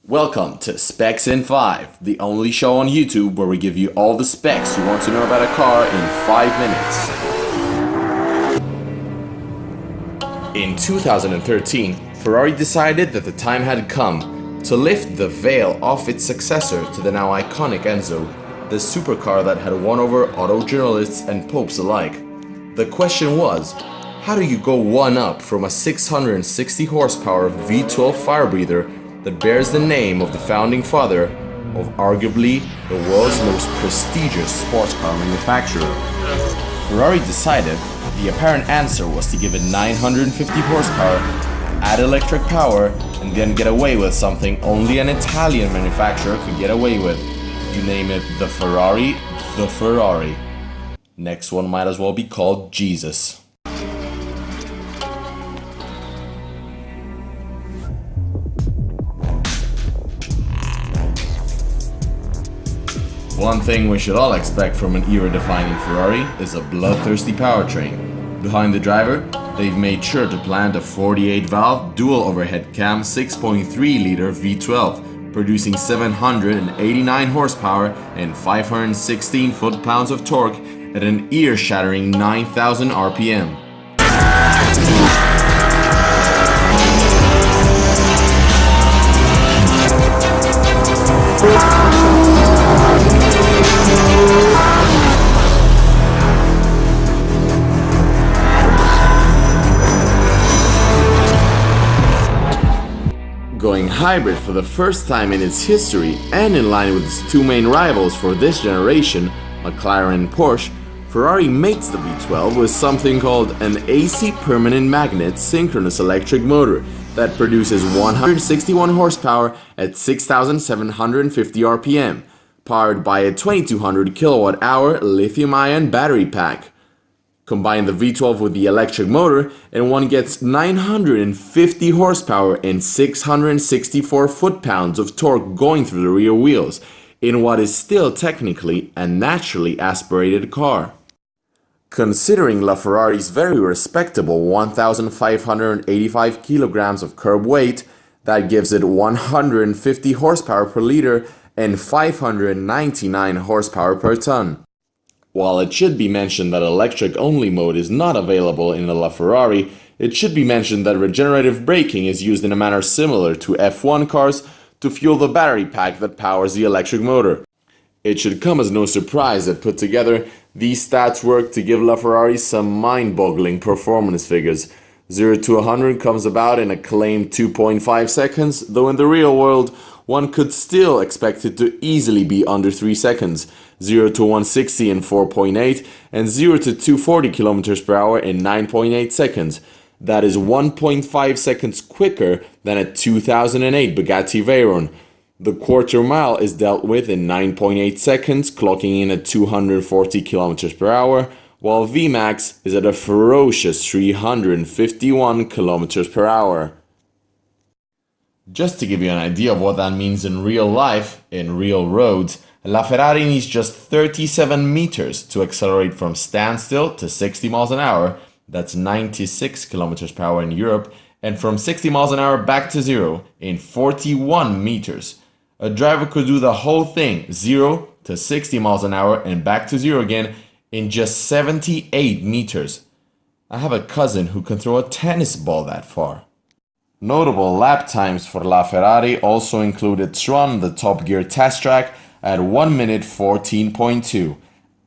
Welcome to Specs in 5, the only show on YouTube where we give you all the specs you want to know about a car in 5 minutes. In 2013, Ferrari decided that the time had come to lift the veil off its successor to the now iconic Enzo, the supercar that had won over auto journalists and popes alike. The question was, how do you go one up from a 660 horsepower V12 firebreather that bears the name of the founding father of arguably the world's most prestigious sports car manufacturer? Ferrari decided the apparent answer was to give it 950 horsepower, add electric power, and then get away with something only an Italian manufacturer could get away with. You name it, the Ferrari. Next one might as well be called Jesus. One thing we should all expect from an era-defining Ferrari is a bloodthirsty powertrain. Behind the driver, they've made sure to plant a 48-valve dual overhead cam 6.3-liter V12, producing 789 horsepower and 516 foot-pounds of torque at an ear-shattering 9,000 RPM. Going hybrid for the first time in its history and in line with its two main rivals for this generation, McLaren and Porsche, Ferrari mates the V12 with something called an AC permanent magnet synchronous electric motor that produces 161 horsepower at 6,750 RPM, powered by a 2200 kilowatt-hour lithium-ion battery pack. Combine the V12 with the electric motor and one gets 950 horsepower and 664 foot-pounds of torque going through the rear wheels in what is still technically a naturally aspirated car. Considering LaFerrari's very respectable 1,585 kilograms of curb weight, that gives it 150 horsepower per liter and 599 horsepower per ton. While it should be mentioned that electric-only mode is not available in the LaFerrari, it should be mentioned that regenerative braking is used in a manner similar to F1 cars to fuel the battery pack that powers the electric motor. It should come as no surprise that put together, these stats work to give LaFerrari some mind-boggling performance figures. 0 to 100 comes about in a claimed 2.5 seconds, though in the real world, one could still expect it to easily be under 3 seconds, 0 to 160 in 4.8 and 0 to 240 km per hour in 9.8 seconds. That is 1.5 seconds quicker than a 2008 Bugatti Veyron. The quarter mile is dealt with in 9.8 seconds, clocking in at 240 km per hour, while VMAX is at a ferocious 351 km per hour. Just to give you an idea of what that means in real life, in real roads, LaFerrari needs just 37 meters to accelerate from standstill to 60 miles an hour, that's 96 kilometers per hour in Europe, and from 60 miles an hour back to zero in 41 meters. A driver could do the whole thing, 0 to 60 miles an hour and back to zero again, in just 78 meters. I have a cousin who can throw a tennis ball that far. Notable lap times for LaFerrari also include its run on the Top Gear test track at 1 minute 14.2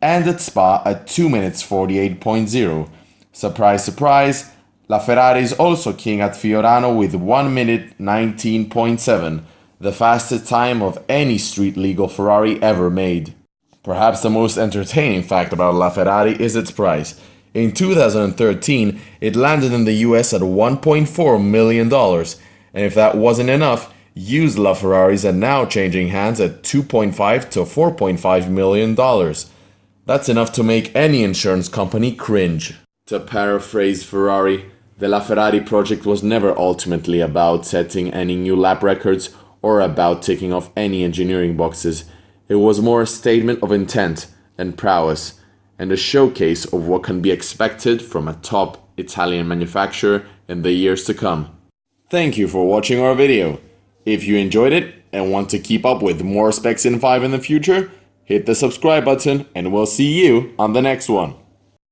and at Spa at 2 minutes 48.0. Surprise, surprise, LaFerrari is also king at Fiorano with 1 minute 19.7, the fastest time of any street legal Ferrari ever made. Perhaps the most entertaining fact about LaFerrari is its price. In 2013, it landed in the US at $1.4 million, and if that wasn't enough, used LaFerraris are now changing hands at $2.5 to $4.5 million. That's enough to make any insurance company cringe. To paraphrase Ferrari, the LaFerrari project was never ultimately about setting any new lap records or about ticking off any engineering boxes. It was more a statement of intent and prowess, and a showcase of what can be expected from a top Italian manufacturer in the years to come. Thank you for watching our video. If you enjoyed it and want to keep up with more specs in 5 in the future, hit the subscribe button and we'll see you on the next one.